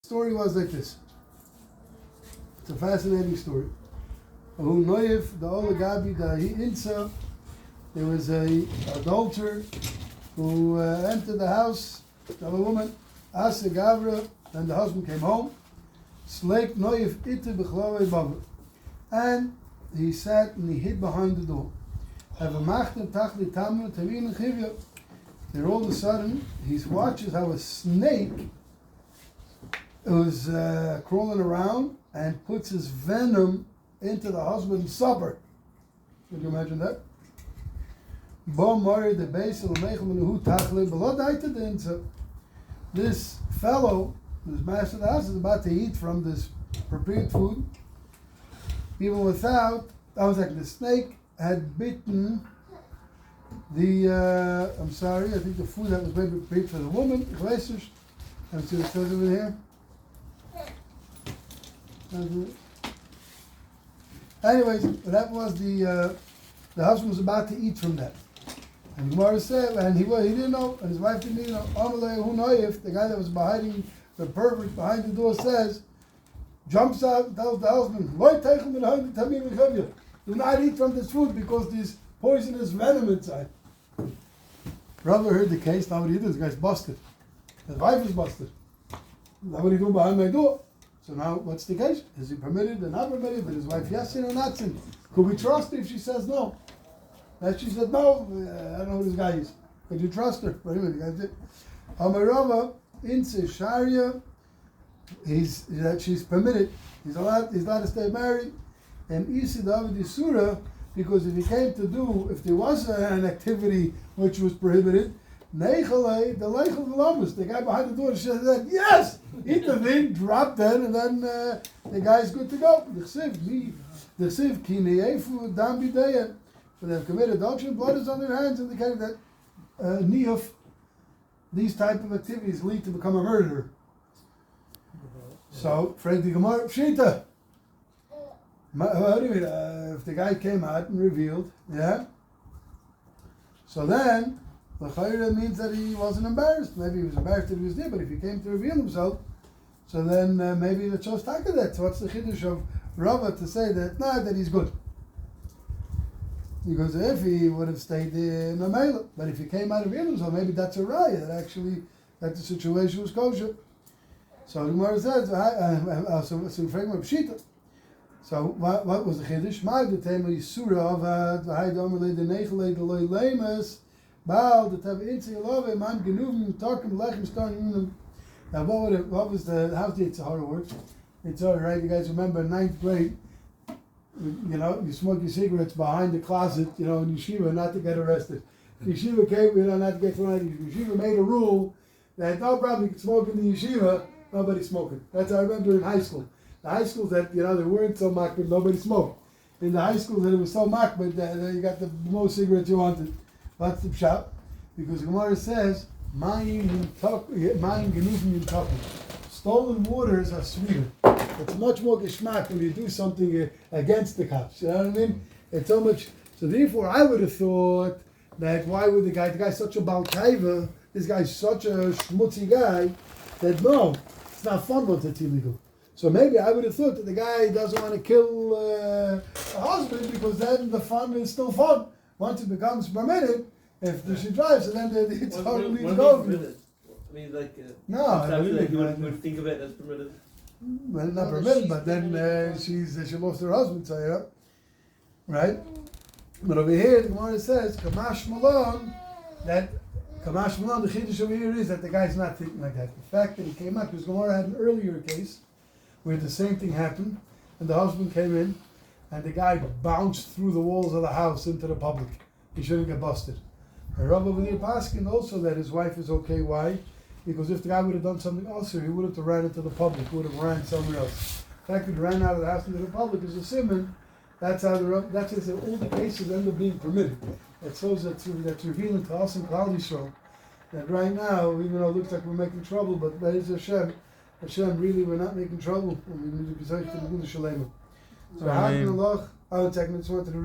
Story was like this. It's a fascinating story. Who Noyev, the Olagabi, the Insa, there was a adulterer who entered the house of a woman, Asa Gavra, and the husband came home. Slake Noyev ite b'chlawei bava. And he sat and he hid behind the door. Then all of a sudden, he watches how a snake was crawling around and puts his venom into the husband's supper. Can you imagine that? This fellow, this master of the house, is about to eat from this prepared food. Even without, the snake had bitten the, I think the food that was maybe prepared for the woman. Let me see what it says over here. Anyways, that was the husband was about to eat from that. And Gemara said, and he didn't know, and his wife didn't know. The guy that was behind the pervert behind the door says, jumps out and tells the husband, do not eat from this food because there's poisonous venom inside. Rabbi heard the case. Now what he did, this guy's busted. His wife is busted. Now what are you doing behind my door? So now, what's the case? Is he permitted or not permitted? Did his wife yes sin or not sin? Could we trust her if she says no? And she said, no, I don't know who this guy is. Could you trust her? But anyway, the guy did. Amarava, in Sharia, she's permitted. He's allowed to stay married. And Isi David Isura, because if he came to do, if there was an activity which was prohibited, the guy behind the door said, yes! Eat the thing, drop that, and then the guy's good to go. The siv, so they've committed adultery, blood is on their hands, indicating that niyuf, these type of activities lead to become a murderer. So, Frank the Gemara, Pshita. If the guy came out and revealed, yeah. So then, the Chayra means that he wasn't embarrassed. Maybe he was embarrassed that he was there, but if he came to reveal himself, so then maybe the chose taka that. So what's the chiddush of Rava to say that, that he's good? Because if he would have stayed there in the Mela, but if he came out and revealed himself, maybe that's a raya, that the situation was kosher. So the Gemara says, so what was the chiddush? The tema is surah of the Haydam the Nechele the Loy Lemes. Baal the Tav Itzi Love Man Genuvim Talkim Lechem Starting. Now how's the Itzahara work? It's all right. You guys remember in 9th grade, you smoke your cigarettes behind the closet, in yeshiva, not to get arrested. Yeshiva came, not to get thrown out. Yeshiva made a rule that no problem, you can smoke in the yeshiva, nobody's smoking. That's I remember in high school. The high schools that they weren't so makbid, nobody smoked. In the high schools that it was so makbid that you got the most cigarettes you wanted. That's the pshat, because Gemara says, stolen waters are sweeter. It's much more geschmack when you do something against the cops. You know what I mean? It's so much. So therefore, I would have thought that why would the guy's such a balkaiva, this guy's such a schmutzy guy, that no, it's not fun once it's illegal. So maybe I would have thought that the guy doesn't want to kill a husband because then the fun is still fun. Once it becomes permitted, if she drives, and then it's totally permitted. I mean, no, I really would think of it as permitted. Well, not permitted, but then she lost her husband, so right? But over here, the Gemara says, Kamash Malon, the chiddush over here is that the guy's not thinking like that. The fact that he came out, because Gemara had an earlier case where the same thing happened, and the husband came in, and the guy bounced through the walls of the house into the public. He shouldn't get busted. And Rabbi Benir Paskin also that his wife is okay. Why? Because if the guy would have done something else here, he would have ran into the public. He would have ran somewhere else. The fact that he ran out of the house into the public is a simon. That's how that's all the cases end up being permitted. That shows that's revealing to us in Klal Yisrael that right now, even though it looks like we're making trouble, but Be'ez Hashem, really we're not making trouble. And we need to be safe to the Gula Shalema. So, how can Allah? I just wanted to read.